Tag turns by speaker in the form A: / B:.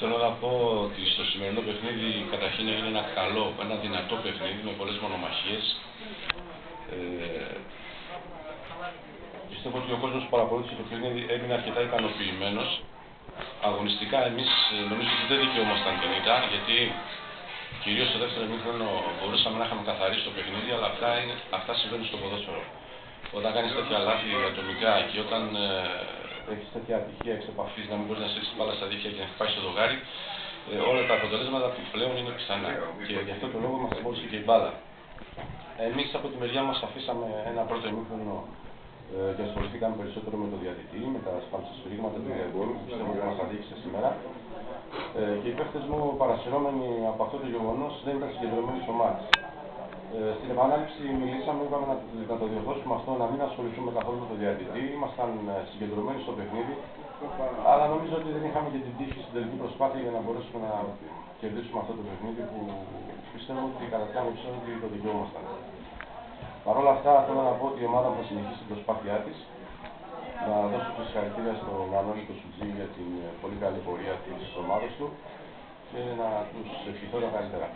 A: Θέλω να πω ότι στο σημερινό παιχνίδι καταρχήν είναι ένα καλό, ένα δυνατό παιχνίδι με πολλές μονομαχίες. Πιστεύω ότι ο κόσμος που παρακολούθησε το παιχνίδι έμεινε αρκετά ικανοποιημένος. Αγωνιστικά εμείς νομίζω ότι δεν δικαιούμασταν την ήττα, γιατί κυρίως στο δεύτερο ημίχρονο μπορούσαμε να είχαμε καθαρίσει το παιχνίδι, αλλά αυτά συμβαίνουν στο ποδόσφαιρο. Όταν κάνεις τέτοια λάθη ατομικά και όταν έχεις τέτοια ατυχία εξ επαφής, να μην μπορείς να στρίξεις την μπάλα στα δίχτυα και να χτυπάει στο δογάρι, όλα τα αποτελέσματα που πλέον είναι πιθανά. Και γι' αυτό το λόγο μας εμπόδισε και η μπάλα. Εμείς από τη μεριά μας αφήσαμε ένα πρώτο ημίχρονο και ασχοληθήκαμε περισσότερο με το διαιτητή, με τα σπαντσοσφυρίγματα του διαιτητή, που πιστεύω ότι μας αδίκησε σήμερα. Και οι παίχτες μου, παρασυρώμενοι από αυτό το γεγονός, δεν ήταν συγκεντρωμένοι στο μάτς. Στην επανάληψη μιλήσαμε, είπαμε να το διορθώσουμε αυτό, να μην ασχοληθούμε καθόλου με το διαιτητή. Ήμασταν συγκεντρωμένοι στο παιχνίδι, αλλά νομίζω ότι δεν είχαμε και την τύχη στην τελική προσπάθεια για να μπορέσουμε να κερδίσουμε αυτό το παιχνίδι που πιστεύω ότι κατά την άποψή μου το δικαιούμασταν. Παρ' όλα αυτά, θέλω να πω ότι η ομάδα θα συνεχίσει την προσπάθειά της. Να δώσω και συγχαρητήρια στον Μανώλη το Σουτζή για την πολύ καλή πορεία της ομάδας του και να τους ευχηθώ τα καλύτερα.